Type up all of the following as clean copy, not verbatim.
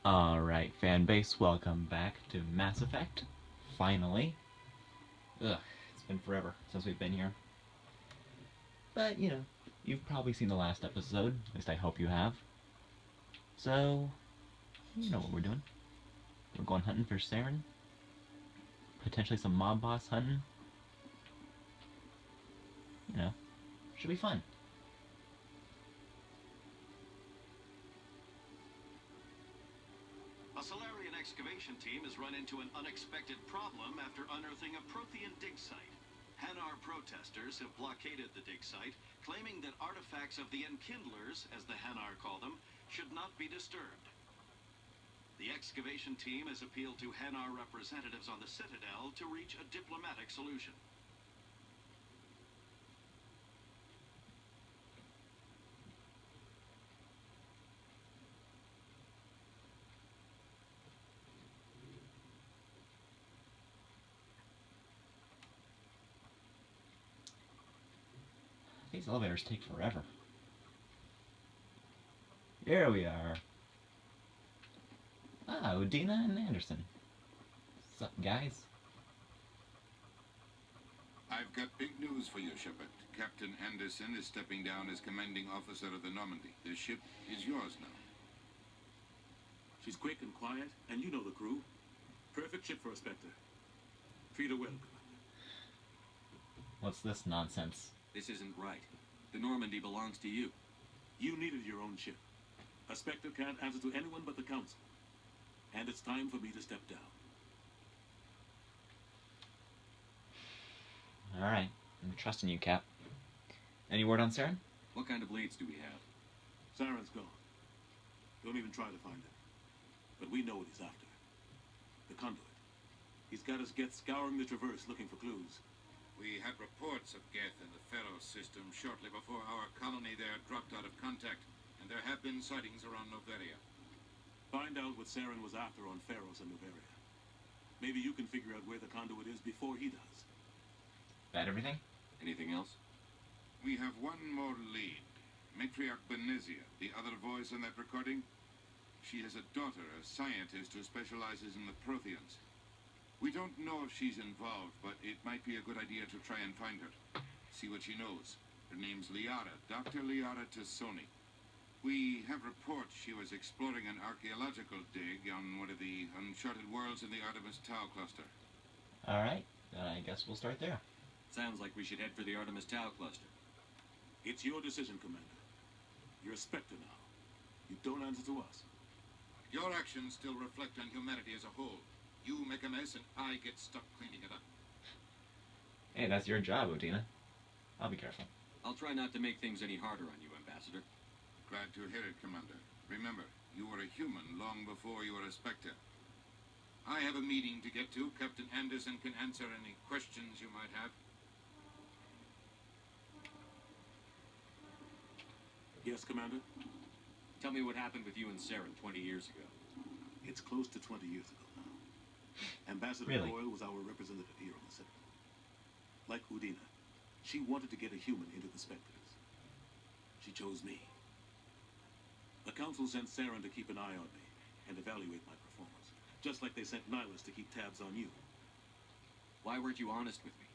Alright, fanbase, welcome back to Mass Effect. Finally. Ugh, it's been forever since we've been here. But, you know, you've probably seen the last episode. At least I hope you have. So, you know what we're doing. We're going hunting for Saren. Potentially some mob boss hunting. You know, should be fun. A Solarian excavation team has run into an unexpected problem after unearthing a Prothean dig site. Hanar protesters have blockaded the dig site, claiming that artifacts of the Enkindlers, as the Hanar call them, should not be disturbed. The excavation team has appealed to Hanar representatives on the Citadel to reach a diplomatic solution. These elevators take forever. Here we are. Ah, Udina and Anderson. What's up, guys? I've got big news for you, Shepard. Captain Anderson is stepping down as commanding officer of the Normandy. The ship is yours now. She's quick and quiet, and you know the crew. Perfect ship for a Spectre. Treat her well, Commander. What's this nonsense? This isn't right. The Normandy belongs to you. You needed your own ship. A Spectre can't answer to anyone but the Council. And it's time for me to step down. Alright, I'm trusting you, Cap. Any word on Saren? What kind of leads do we have? Saren's gone. Don't even try to find him. But we know what he's after. The conduit. He's got his Geth scouring the Traverse looking for clues. We had reports of Geth in the Pharaoh system shortly before our colony there dropped out of contact, and there have been sightings around Noveria. Find out what Saren was after on Pharos and Noveria. Maybe you can figure out where the conduit is before he does. That everything? Anything else? We have one more lead. Matriarch Benezia, the other voice in that recording. She has a daughter, a scientist who specializes in the Protheans. We don't know if she's involved, but it might be a good idea to try and find her. See what she knows. Her name's Liara, Dr. Liara Tassoni. We have reports she was exploring an archaeological dig on one of the uncharted worlds in the Artemis Tau cluster. Alright, then I guess we'll start there. Sounds like we should head for the Artemis Tau cluster. It's your decision, Commander. You're a Spectre now. You don't answer to us. Your actions still reflect on humanity as a whole. You make a mess and I get stuck cleaning it up. Hey, that's your job, Udina. I'll be careful. I'll try not to make things any harder on you, Ambassador. Glad to hear it, Commander. Remember, you were a human long before you were a Spectre. I have a meeting to get to. Captain Anderson can answer any questions you might have. Yes, Commander? Tell me what happened with you and Saren 20 years ago. It's close to 20 years ago now. Ambassador Really? Doyle was our representative here on the Citadel. Like Udina, she wanted to get a human into the Spectres. She chose me. The Council sent Saren to keep an eye on me and evaluate my performance, just like they sent Nihilus to keep tabs on you. Why weren't you honest with me?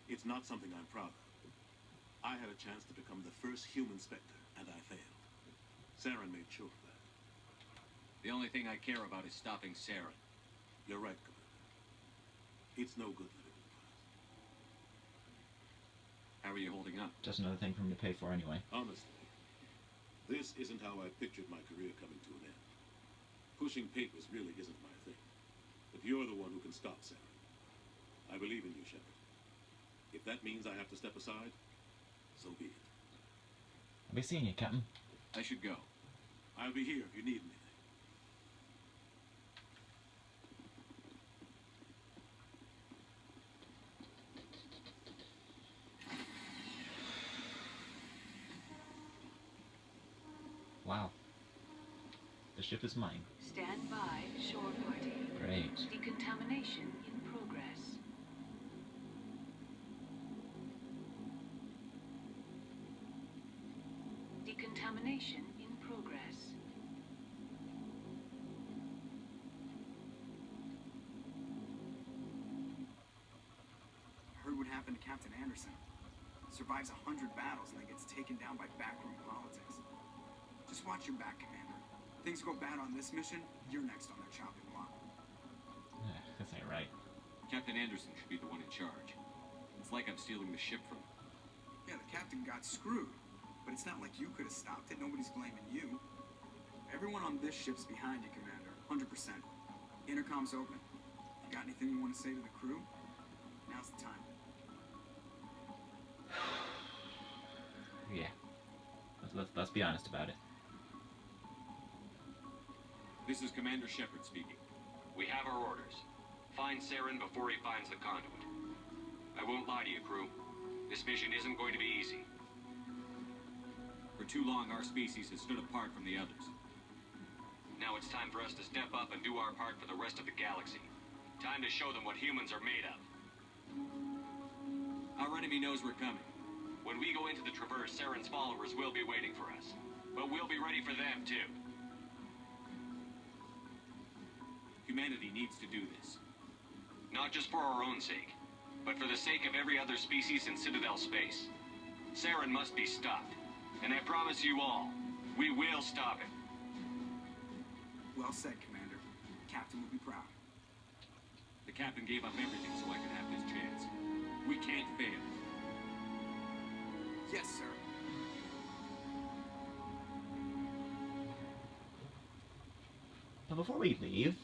It's not something I'm proud of. I had a chance to become the first human Spectre, and I failed. Saren made sure of that. The only thing I care about is stopping Saren. You're right, Commander. It's no good living in the past. How are you holding up? Just another thing for me to pay for anyway. Honestly, this isn't how I pictured my career coming to an end. Pushing papers really isn't my thing. But you're the one who can stop Saren. I believe in you, Shepard. If that means I have to step aside, so be it. I'll be seeing you, Captain. I should go. I'll be here if you need anything. Wow. The ship is mine. Stand by, shore party. Great. Decontamination in progress. Decontamination in progress. Captain Anderson. Survives 100 battles and then gets taken down by backroom politics. Just watch your back, Commander. Things go bad on this mission, you're next on their chopping block. This ain't right. Captain Anderson should be the one in charge. It's like I'm stealing the ship from him. Yeah, the captain got screwed, but it's not like you could have stopped it. Nobody's blaming you. Everyone on this ship's behind you, Commander. 100%. Intercom's open. You got anything you want to say to the crew? Now's the time. Yeah. Let's be honest about it. This is Commander Shepard speaking. We have our orders. Find Saren before he finds the conduit. I won't lie to you, crew. This mission isn't going to be easy. For too long, our species has stood apart from the others. Now it's time for us to step up and do our part for the rest of the galaxy. Time to show them what humans are made of. Our enemy knows we're coming. When we go into the Traverse, Saren's followers will be waiting for us. But we'll be ready for them, too. Humanity needs to do this. Not just for our own sake, but for the sake of every other species in Citadel space. Saren must be stopped. And I promise you all, we will stop it. Well said, Commander. The captain will be proud. The captain gave up everything so I could have this chance. We can't fail. Yes, sir. But before we leave,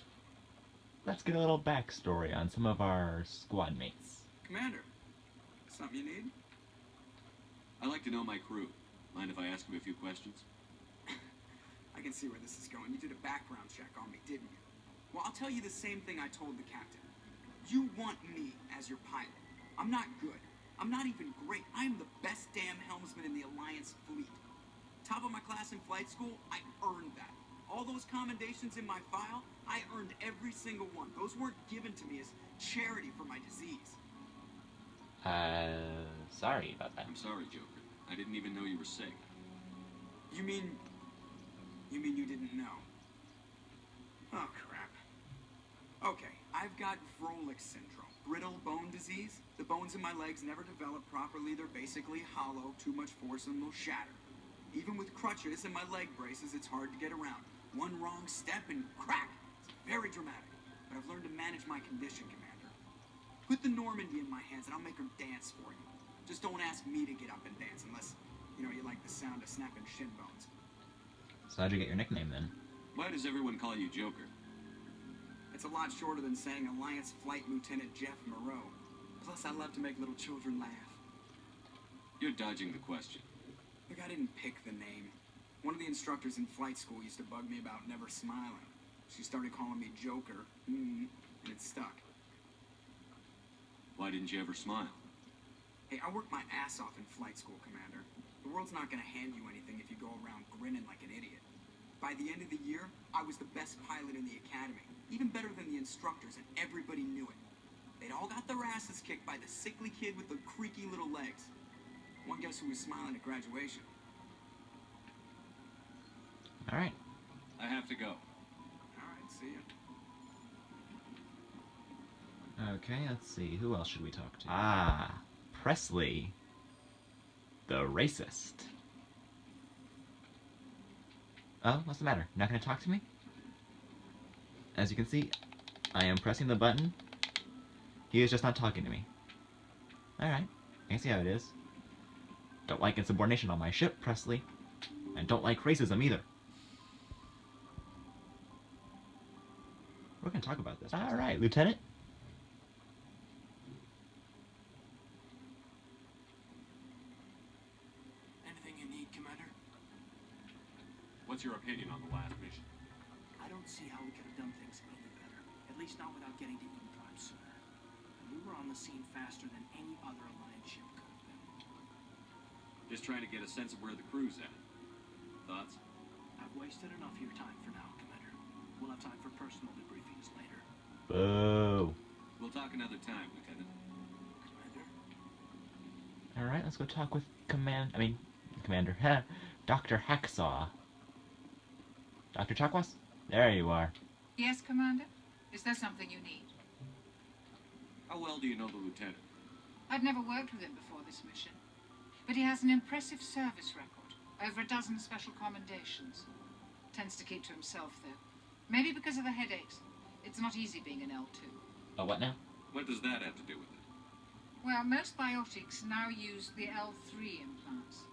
let's get a little backstory on some of our squad mates. Commander, something you need? I'd like to know my crew. Mind if I ask you a few questions? I can see where this is going. You did a background check on me, didn't you? Well, I'll tell you the same thing I told the captain. You want me as your pilot. I'm not good. I'm not even great. I'm the best damn helmsman in the Alliance fleet. Top of my class in flight school, I earned that. All those commendations in my file, I earned every single one. Those weren't given to me as charity for my disease. Sorry about that. I'm sorry, Joker. I didn't even know you were sick. You mean you didn't know? Oh, crap. Okay, I've got Froelich syndrome, brittle bone disease. The bones in my legs never develop properly. They're basically hollow. Too much force and they'll shatter. Even with crutches and my leg braces, it's hard to get around. One wrong step and crack. It's very dramatic. But I've learned to manage my condition, Commander. Put the Normandy in my hands and I'll make her dance for you. Just don't ask me to get up and dance unless, you like the sound of snapping shin bones. So how'd you get your nickname then? Why does everyone call you Joker? It's a lot shorter than saying Alliance Flight Lieutenant Jeff Moreau. Plus, I love to make little children laugh. You're dodging the question. Look, I didn't pick the name. One of the instructors in flight school used to bug me about never smiling. She started calling me Joker, and it stuck. Why didn't you ever smile? Hey, I worked my ass off in flight school, Commander. The world's not gonna hand you anything if you go around grinning like an idiot. By the end of the year, I was the best pilot in the academy. Even better than the instructors, and everybody knew it. They'd all got their asses kicked by the sickly kid with the creaky little legs. One guess who was smiling at graduation? Alright. I have to go. Alright, see ya. Okay, let's see. Who else should we talk to? Ah, Presley. The racist. Oh, what's the matter? Not gonna talk to me? As you can see, I am pressing the button. He is just not talking to me. Alright, I can see how it is. Don't like insubordination on my ship, Presley. And don't like racism either. We're gonna talk about this. Alright, Lieutenant. Anything you need, Commander? What's your opinion on the last mission? I don't see how we could have done things any better. At least not without getting to Eden Prime sooner. And we were on the scene faster than any other Alliance ship could have been. Just trying to get a sense of where the crew's at. Thoughts? I've wasted enough of your time for now, Commander. We'll have time for personal debriefings later. Boo. We'll talk another time, Lieutenant. Commander? Alright, let's go talk with Commander. Dr. Hacksaw. Dr. Chakwas? There you are. Yes, Commander? Is there something you need? How well do you know the Lieutenant? I'd never worked with him before this mission, but he has an impressive service record. Over a dozen special commendations. Tends to keep to himself, though. Maybe because of the headaches. It's not easy being an L2. Oh, what now? What does that have to do with it? Well, most biotics now use the L3 implants.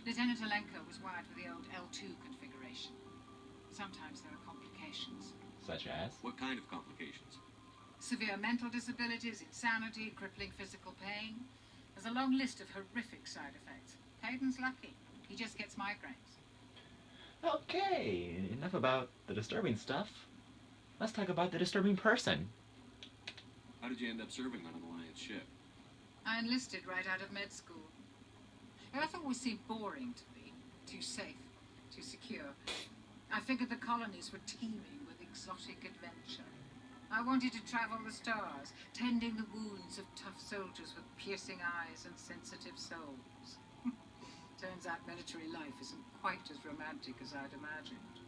Lieutenant Alenko was wired for the old L2 configuration. Sometimes there are complications. Such as? What kind of complications? Severe mental disabilities, insanity, crippling physical pain. There's a long list of horrific side effects. Hayden's lucky. He just gets migraines. Okay, enough about the disturbing stuff. Let's talk about the disturbing person. How did you end up serving on an Alliance ship? I enlisted right out of med school. Earth always seemed boring to me. Too safe, too secure. I figured the colonies were teeming with exotic adventure. I wanted to travel the stars, tending the wounds of tough soldiers with piercing eyes and sensitive souls. Turns out military life isn't quite as romantic as I'd imagined.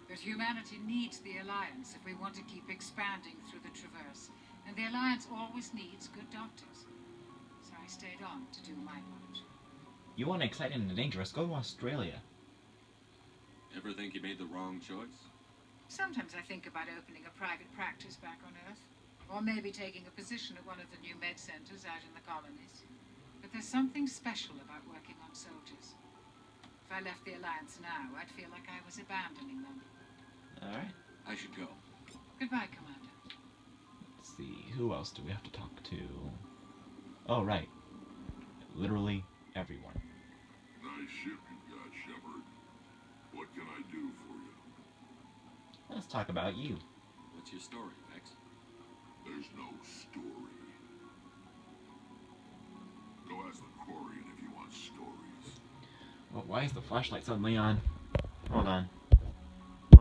But humanity needs the Alliance if we want to keep expanding through the Traverse. And the Alliance always needs good doctors. So I stayed on to do my part. You want exciting and dangerous, go to Australia. Ever think you made the wrong choice? Sometimes I think about opening a private practice back on Earth. Or maybe taking a position at one of the new med centers out in the colonies. But there's something special about working on soldiers. If I left the Alliance now, I'd feel like I was abandoning them. Alright. I should go. Goodbye, Commander. Let's see, who else do we have to talk to? Oh, right. Literally everyone. Nice ship you got, Shepard. What can I do for you? Let's talk about you. What's your story, Vex? There's no story. Go ask the Quarian if you want stories. Well, why is the flashlight suddenly on? Hold on.